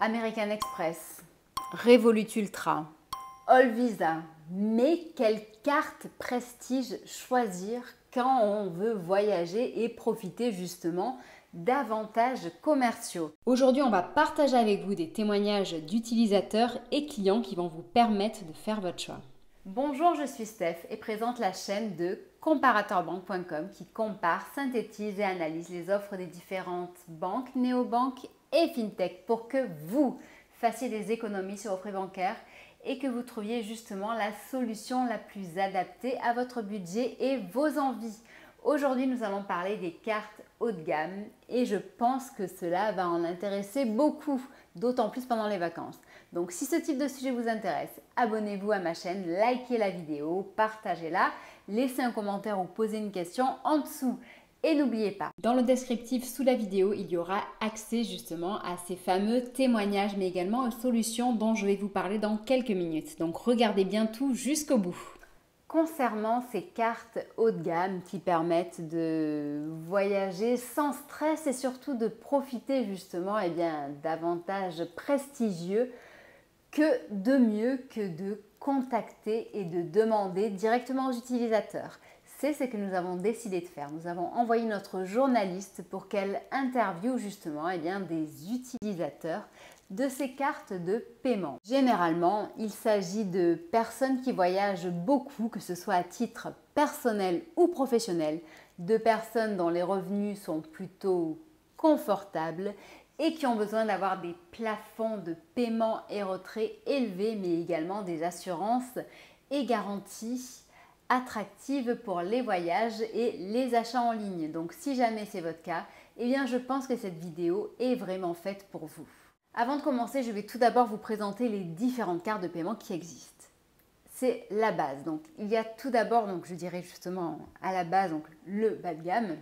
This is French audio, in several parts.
American Express, Revolut Ultra, All Visa. Mais quelle carte prestige choisir quand on veut voyager et profiter justement d'avantages commerciaux? Aujourd'hui, on va partager avec vous des témoignages d'utilisateurs et clients qui vont vous permettre de faire votre choix. Bonjour, je suis Steph et présente la chaîne de comparateurbanque.com qui compare, synthétise et analyse les offres des différentes banques, néobanques et fintech pour que vous fassiez des économies sur vos frais bancaires et que vous trouviez justement la solution la plus adaptée à votre budget et vos envies. Aujourd'hui, nous allons parler des cartes haut de gamme et je pense que cela va en intéresser beaucoup, d'autant plus pendant les vacances. Donc si ce type de sujet vous intéresse, abonnez-vous à ma chaîne, likez la vidéo, partagez-la, laissez un commentaire ou posez une question en dessous. Et n'oubliez pas, dans le descriptif sous la vidéo, il y aura accès justement à ces fameux témoignages, mais également aux solutions dont je vais vous parler dans quelques minutes. Donc regardez bien tout jusqu'au bout. Concernant ces cartes haut de gamme qui permettent de voyager sans stress et surtout de profiter justement d'avantages prestigieux, que de mieux que de contacter et de demander directement aux utilisateurs. C'est ce que nous avons décidé de faire. Nous avons envoyé notre journaliste pour qu'elle interviewe justement des utilisateurs de ces cartes de paiement. Généralement, il s'agit de personnes qui voyagent beaucoup, que ce soit à titre personnel ou professionnel, de personnes dont les revenus sont plutôt confortables et qui ont besoin d'avoir des plafonds de paiement et retrait élevés, mais également des assurances et garanties attractives pour les voyages et les achats en ligne. Donc si jamais c'est votre cas, je pense que cette vidéo est vraiment faite pour vous. Avant de commencer, je vais tout d'abord vous présenter les différentes cartes de paiement qui existent. C'est la base. Donc il y a tout d'abord, je dirais justement à la base, le bas de gamme,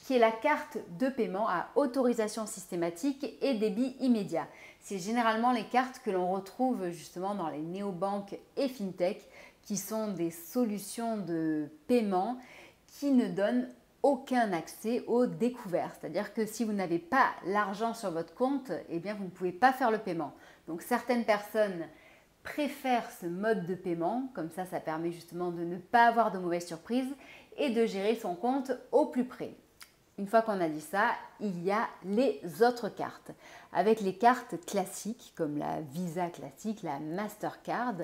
qui est la carte de paiement à autorisation systématique et débit immédiat. C'est généralement les cartes que l'on retrouve justement dans les néobanques et fintech, qui sont des solutions de paiement qui ne donnent aucun accès aux découvertes. C'est-à-dire que si vous n'avez pas l'argent sur votre compte, vous ne pouvez pas faire le paiement. Donc certaines personnes préfèrent ce mode de paiement, comme ça permet justement de ne pas avoir de mauvaises surprises et de gérer son compte au plus près. Une fois qu'on a dit ça, il y a les autres cartes. Avec les cartes classiques comme la Visa classique, la Mastercard,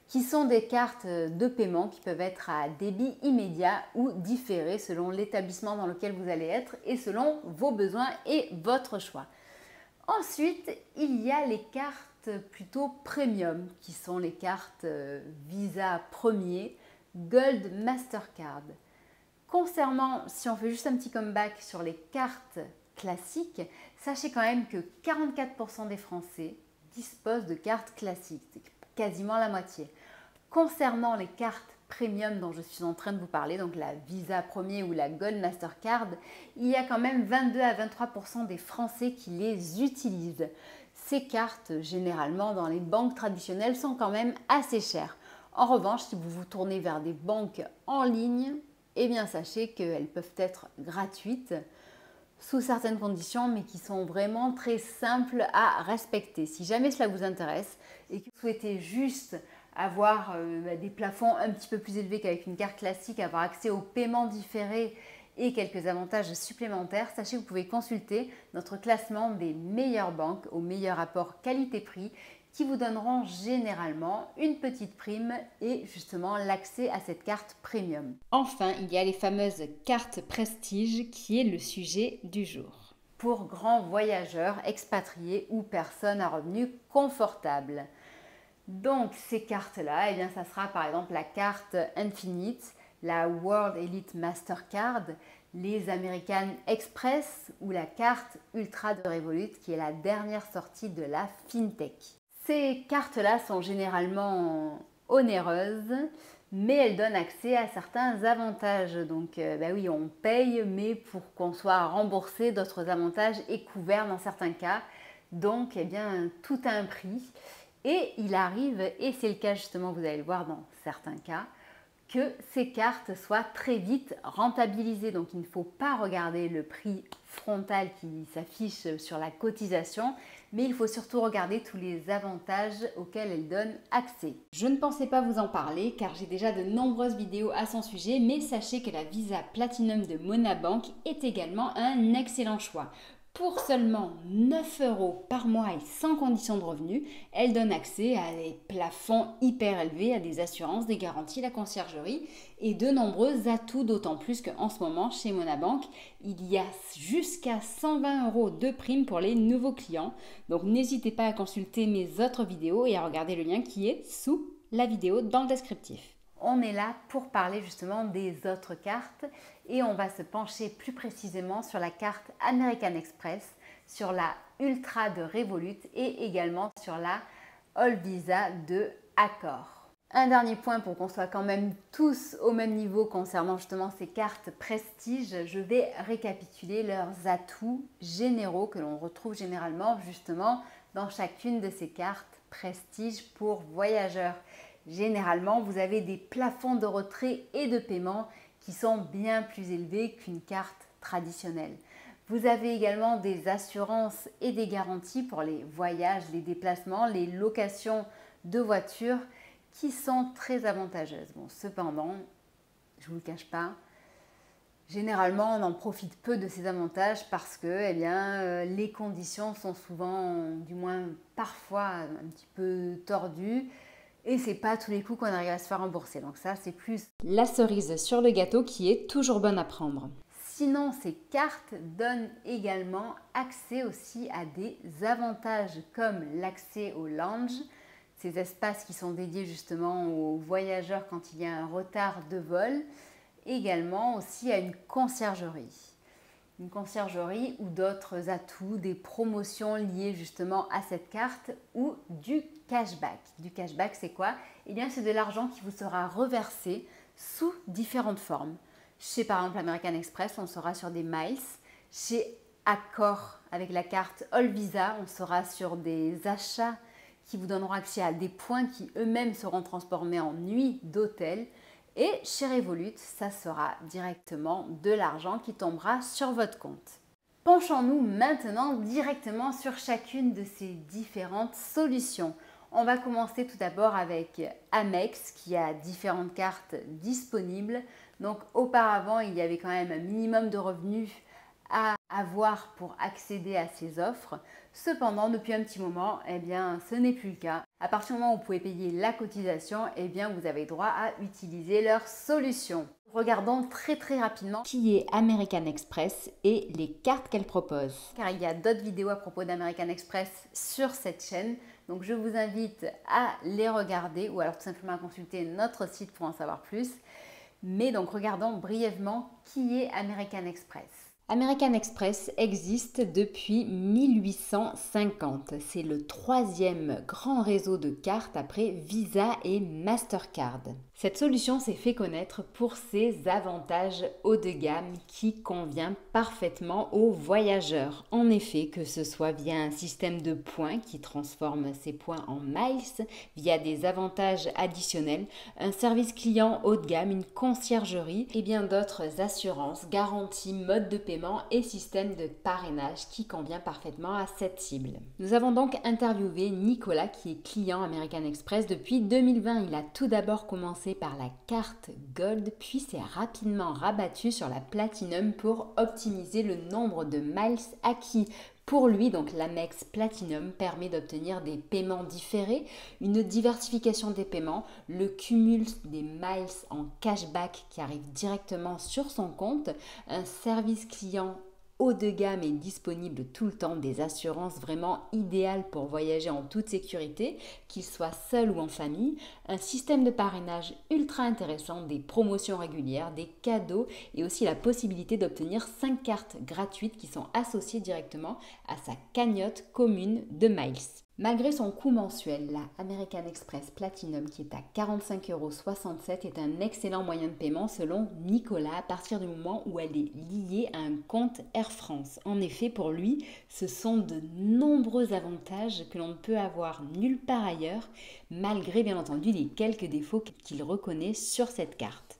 qui sont des cartes de paiement qui peuvent être à débit immédiat ou différé selon l'établissement dans lequel vous allez être et selon vos besoins et votre choix. Ensuite, il y a les cartes plutôt premium qui sont les cartes Visa premier, Gold, Mastercard. Concernant, si on fait juste un petit comeback sur les cartes classiques, sachez quand même que 44% des Français disposent de cartes classiques, c'est quasiment la moitié. Concernant les cartes premium dont je suis en train de vous parler, donc la Visa Premier ou la Gold Mastercard, il y a quand même 22 à 23% des Français qui les utilisent. Ces cartes, généralement dans les banques traditionnelles, sont quand même assez chères. En revanche, si vous vous tournez vers des banques en ligne, sachez qu'elles peuvent être gratuites sous certaines conditions, mais qui sont vraiment très simples à respecter. Si jamais cela vous intéresse et que vous souhaitez juste avoir des plafonds un petit peu plus élevés qu'avec une carte classique, avoir accès aux paiements différés et quelques avantages supplémentaires, sachez que vous pouvez consulter notre classement des meilleures banques au meilleur rapport qualité-prix qui vous donneront généralement une petite prime et justement l'accès à cette carte premium. Enfin, il y a les fameuses cartes prestige qui est le sujet du jour. Pour grands voyageurs, expatriés ou personnes à revenus confortables. Donc ces cartes-là, ça sera par exemple la carte Infinite, la World Elite Mastercard, les American Express ou la carte Ultra de Revolut qui est la dernière sortie de la FinTech. Ces cartes-là sont généralement onéreuses, mais elles donnent accès à certains avantages. Donc oui, on paye, mais pour qu'on soit remboursé, d'autres avantages et couverts dans certains cas. Donc tout a un prix. Et il arrive, et c'est le cas justement, vous allez le voir dans certains cas, que ces cartes soient très vite rentabilisées. Donc il ne faut pas regarder le prix frontal qui s'affiche sur la cotisation, mais il faut surtout regarder tous les avantages auxquels elle donne accès. Je ne pensais pas vous en parler car j'ai déjà de nombreuses vidéos à son sujet, mais sachez que la Visa Platinum de Monabank est également un excellent choix. Pour seulement 9 € par mois et sans condition de revenu, elle donne accès à des plafonds hyper élevés, à des assurances, des garanties, la conciergerie et de nombreux atouts, d'autant plus qu'en ce moment, chez Monabank, il y a jusqu'à 120 € de primes pour les nouveaux clients. Donc n'hésitez pas à consulter mes autres vidéos et à regarder le lien qui est sous la vidéo dans le descriptif. On est là pour parler justement des autres cartes et on va se pencher plus précisément sur la carte American Express, sur la Ultra de Revolut et également sur la All Visa de Accor. Un dernier point pour qu'on soit quand même tous au même niveau concernant justement ces cartes prestige, je vais récapituler leurs atouts généraux que l'on retrouve généralement justement dans chacune de ces cartes prestige pour voyageurs. Généralement, vous avez des plafonds de retrait et de paiement qui sont bien plus élevés qu'une carte traditionnelle. Vous avez également des assurances et des garanties pour les voyages, les déplacements, les locations de voitures qui sont très avantageuses. Bon, cependant, je ne vous le cache pas, généralement, on en profite peu de ces avantages parce que les conditions sont souvent, du moins parfois, un petit peu tordues. Et c'est pas tous les coups qu'on arrive à se faire rembourser. Donc ça, c'est plus la cerise sur le gâteau qui est toujours bonne à prendre. Sinon, ces cartes donnent également accès aussi à des avantages comme l'accès au lounge, ces espaces qui sont dédiés justement aux voyageurs quand il y a un retard de vol, également aussi à une conciergerie. Une conciergerie ou d'autres atouts, des promotions liées justement à cette carte ou du cashback. Du cashback, c'est quoi? Eh bien, c'est de l'argent qui vous sera reversé sous différentes formes. Chez par exemple American Express, on sera sur des miles. Chez Accor, avec la carte All Visa, on sera sur des achats qui vous donneront accès à des points qui eux-mêmes seront transformés en nuits d'hôtel. Et chez Revolut, ça sera directement de l'argent qui tombera sur votre compte. Penchons-nous maintenant directement sur chacune de ces différentes solutions. On va commencer tout d'abord avec Amex qui a différentes cartes disponibles. Donc auparavant, il y avait quand même un minimum de revenus à avoir pour accéder à ces offres. Cependant, depuis un petit moment, ce n'est plus le cas. À partir du moment où vous pouvez payer la cotisation, vous avez droit à utiliser leur solution. Regardons très rapidement qui est American Express et les cartes qu'elle propose. Car il y a d'autres vidéos à propos d'American Express sur cette chaîne. Donc je vous invite à les regarder ou alors tout simplement à consulter notre site pour en savoir plus. Mais donc regardons brièvement qui est American Express. American Express existe depuis 1850. C'est le 3e grand réseau de cartes après Visa et Mastercard. Cette solution s'est fait connaître pour ses avantages haut de gamme qui convient parfaitement aux voyageurs. En effet, que ce soit via un système de points qui transforme ces points en miles, via des avantages additionnels, un service client haut de gamme, une conciergerie et bien d'autres assurances, garanties, modes de paiement et système de parrainage qui convient parfaitement à cette cible. Nous avons donc interviewé Nicolas qui est client American Express depuis 2020. Il a tout d'abord commencé par la carte Gold puis s'est rapidement rabattu sur la Platinum pour optimiser le nombre de miles acquis. Pour lui, donc l'Amex Platinum permet d'obtenir des paiements différés, une diversification des paiements, le cumul des miles en cashback qui arrive directement sur son compte, un service client haut de gamme et disponible tout le temps, des assurances vraiment idéales pour voyager en toute sécurité, qu'il soit seul ou en famille, un système de parrainage ultra intéressant, des promotions régulières, des cadeaux et aussi la possibilité d'obtenir 5 cartes gratuites qui sont associées directement à sa cagnotte commune de miles. Malgré son coût mensuel, la American Express Platinum qui est à 45,67 € est un excellent moyen de paiement selon Nicolas à partir du moment où elle est liée à un compte Air France. En effet, pour lui, ce sont de nombreux avantages que l'on ne peut avoir nulle part ailleurs, malgré bien entendu les quelques défauts qu'il reconnaît sur cette carte.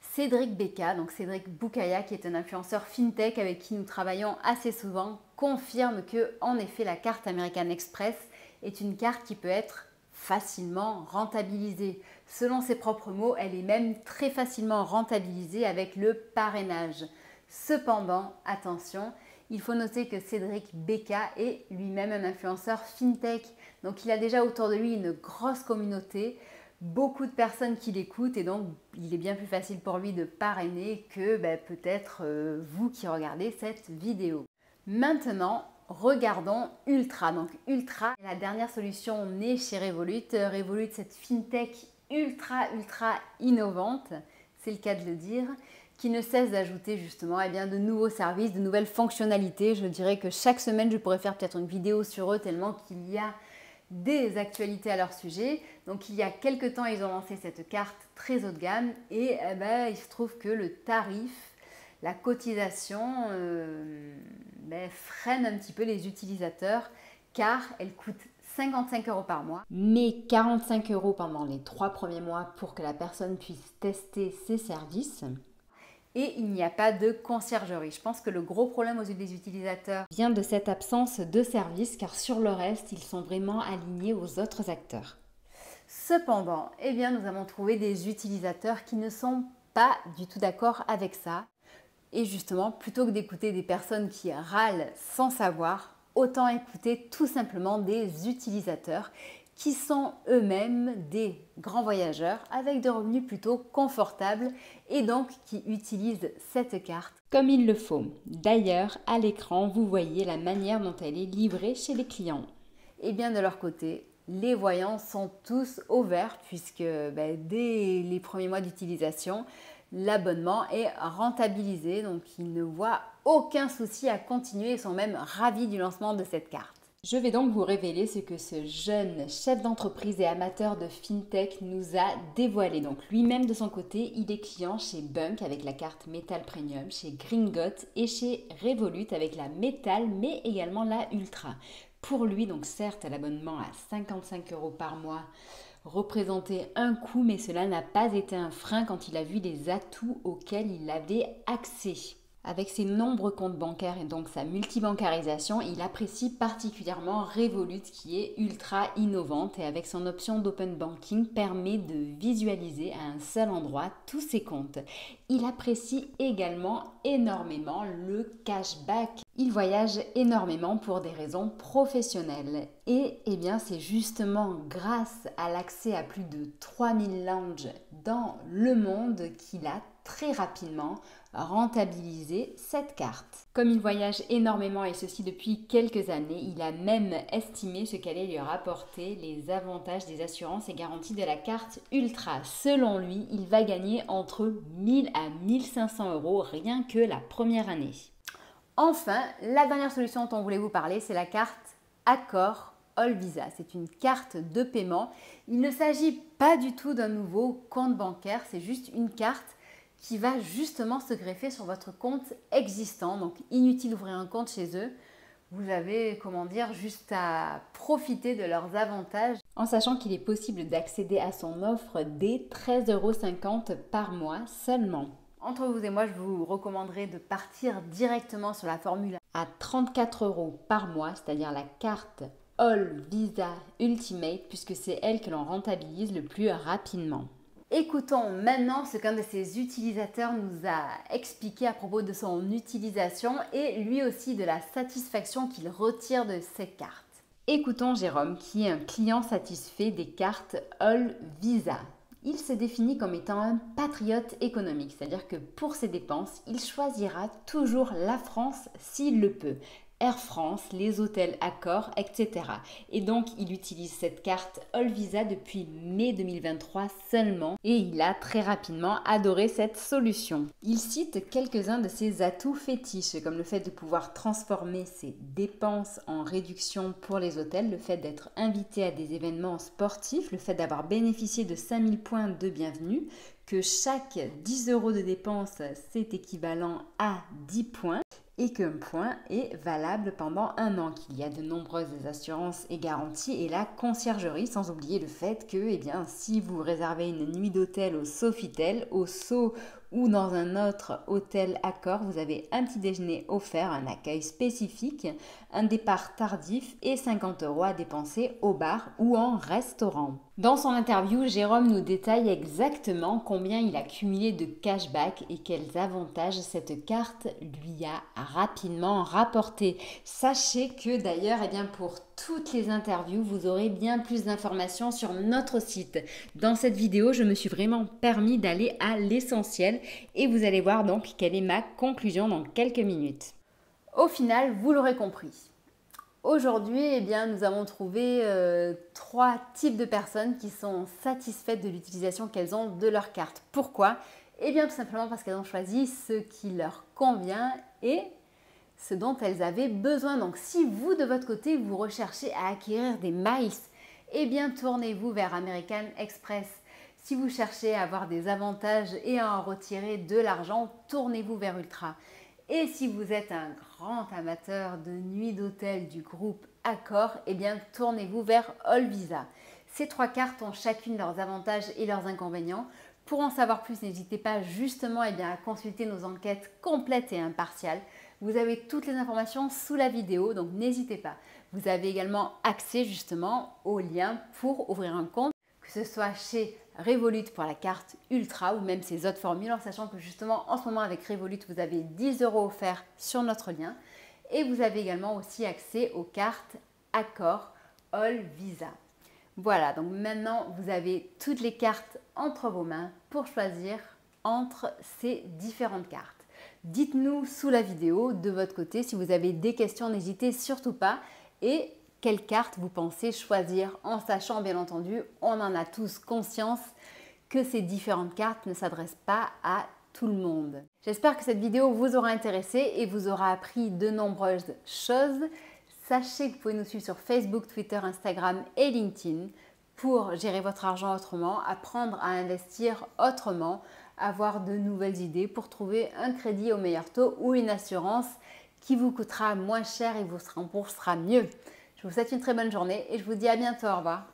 Cédric Becca, donc Cédric Boukaya, qui est un influenceur fintech avec qui nous travaillons assez souvent, confirme que, en effet, la carte American Express est une carte qui peut être facilement rentabilisée. Selon ses propres mots, elle est même très facilement rentabilisée avec le parrainage. Cependant, attention, il faut noter que Cédric Becca est lui-même un influenceur fintech. Donc il a déjà autour de lui une grosse communauté, beaucoup de personnes qui l'écoutent et donc il est bien plus facile pour lui de parrainer que peut-être vous qui regardez cette vidéo. Maintenant, regardons Ultra. Donc Ultra est la dernière solution née chez Revolut. Revolut, cette fintech ultra innovante, c'est le cas de le dire, qui ne cesse d'ajouter justement de nouveaux services, de nouvelles fonctionnalités. Je dirais que chaque semaine, je pourrais faire peut-être une vidéo sur eux tellement qu'il y a des actualités à leur sujet. Donc il y a quelques temps, ils ont lancé cette carte très haut de gamme et il se trouve que le tarif, la cotisation freine un petit peu les utilisateurs car elle coûte 55 € par mois, mais 45 € pendant les 3 premiers mois pour que la personne puisse tester ses services. Et il n'y a pas de conciergerie. Je pense que le gros problème aux yeux des utilisateurs vient de cette absence de service car sur le reste, ils sont vraiment alignés aux autres acteurs. Cependant, nous avons trouvé des utilisateurs qui ne sont pas du tout d'accord avec ça. Et justement, plutôt que d'écouter des personnes qui râlent sans savoir, autant écouter tout simplement des utilisateurs qui sont eux-mêmes des grands voyageurs avec des revenus plutôt confortables et donc qui utilisent cette carte comme il le faut. D'ailleurs, à l'écran, vous voyez la manière dont elle est livrée chez les clients. Et bien de leur côté, les voyants sont tous au vert puisque dès les premiers mois d'utilisation, l'abonnement est rentabilisé, donc ils ne voient aucun souci à continuer et sont même ravis du lancement de cette carte. Je vais donc vous révéler ce que ce jeune chef d'entreprise et amateur de fintech nous a dévoilé. Donc lui-même de son côté, il est client chez Bunk avec la carte Metal Premium, chez Gringot et chez Revolut avec la Metal mais également la Ultra. Pour lui, donc certes, l'abonnement à 55 € par mois représentait un coût, mais cela n'a pas été un frein quand il a vu les atouts auxquels il avait accès. Avec ses nombreux comptes bancaires et donc sa multibancarisation, il apprécie particulièrement Revolut qui est ultra innovante et avec son option d'open banking permet de visualiser à un seul endroit tous ses comptes. Il apprécie également énormément le cashback. Il voyage énormément pour des raisons professionnelles et c'est justement grâce à l'accès à plus de 3000 lounges dans le monde qu'il a très rapidement rentabiliser cette carte. Comme il voyage énormément et ceci depuis quelques années, il a même estimé ce qu'allait lui rapporter les avantages des assurances et garanties de la carte Ultra. Selon lui, il va gagner entre 1000 à 1500 € rien que la première année. Enfin, la dernière solution dont on voulait vous parler, c'est la carte Accor All Visa. C'est une carte de paiement. Il ne s'agit pas du tout d'un nouveau compte bancaire, c'est juste une carte qui va justement se greffer sur votre compte existant. Donc inutile d'ouvrir un compte chez eux. Vous avez, juste à profiter de leurs avantages en sachant qu'il est possible d'accéder à son offre dès 13,50 € par mois seulement. Entre vous et moi, je vous recommanderais de partir directement sur la formule à 34 € par mois, c'est-à-dire la carte All Visa Ultimate, puisque c'est elle que l'on rentabilise le plus rapidement. Écoutons maintenant ce qu'un de ses utilisateurs nous a expliqué à propos de son utilisation et lui aussi de la satisfaction qu'il retire de cette carte. Écoutons Jérôme qui est un client satisfait des cartes All Visa. Il se définit comme étant un patriote économique, c'est-à-dire que pour ses dépenses, il choisira toujours la France s'il le peut. Air France, les hôtels Accor, etc. Et donc, il utilise cette carte All Visa depuis mai 2023 seulement et il a très rapidement adoré cette solution. Il cite quelques-uns de ses atouts fétiches, comme le fait de pouvoir transformer ses dépenses en réduction pour les hôtels, le fait d'être invité à des événements sportifs, le fait d'avoir bénéficié de 5000 points de bienvenue, que chaque 10 € de dépenses, c'est équivalent à 10 points et qu'un point est valable pendant 1 an, qu'il y a de nombreuses assurances et garanties et la conciergerie, sans oublier le fait que si vous réservez une nuit d'hôtel au Sofitel, au Sceaux ou dans un autre hôtel Accor, vous avez un petit déjeuner offert, un accueil spécifique, un départ tardif et 50 € à dépenser au bar ou en restaurant. Dans son interview, Jérôme nous détaille exactement combien il a cumulé de cashback et quels avantages cette carte lui a rapidement rapporté. Sachez que d'ailleurs, pour toutes les interviews, vous aurez bien plus d'informations sur notre site. Dans cette vidéo, je me suis vraiment permis d'aller à l'essentiel et vous allez voir donc quelle est ma conclusion dans quelques minutes. Au final, vous l'aurez compris. Aujourd'hui, nous avons trouvé 3 types de personnes qui sont satisfaites de l'utilisation qu'elles ont de leur carte. Pourquoi? Tout simplement parce qu'elles ont choisi ce qui leur convient et ce dont elles avaient besoin. Donc, si vous, de votre côté, vous recherchez à acquérir des miles, tournez-vous vers American Express. Si vous cherchez à avoir des avantages et à en retirer de l'argent, tournez-vous vers Ultra. Et si vous êtes un grand amateur de nuits d'hôtel du groupe Accor, tournez-vous vers All Visa. Ces 3 cartes ont chacune leurs avantages et leurs inconvénients. Pour en savoir plus, n'hésitez pas justement à consulter nos enquêtes complètes et impartiales. Vous avez toutes les informations sous la vidéo, donc n'hésitez pas. Vous avez également accès justement aux liens pour ouvrir un compte, que ce soit chez Revolut pour la carte Ultra ou même ses autres formules, en sachant que justement en ce moment avec Revolut, vous avez 10 € offerts sur notre lien. Et vous avez également aussi accès aux cartes Accor All Visa. Voilà, donc maintenant vous avez toutes les cartes entre vos mains pour choisir entre ces différentes cartes. Dites-nous sous la vidéo de votre côté si vous avez des questions, n'hésitez surtout pas. Et quelle carte vous pensez choisir, en sachant bien entendu, on en a tous conscience que ces différentes cartes ne s'adressent pas à tout le monde. J'espère que cette vidéo vous aura intéressé et vous aura appris de nombreuses choses. Sachez que vous pouvez nous suivre sur Facebook, Twitter, Instagram et LinkedIn pour gérer votre argent autrement, apprendre à investir autrement, avoir de nouvelles idées pour trouver un crédit au meilleur taux ou une assurance qui vous coûtera moins cher et vous remboursera mieux. Je vous souhaite une très bonne journée et je vous dis à bientôt. Au revoir.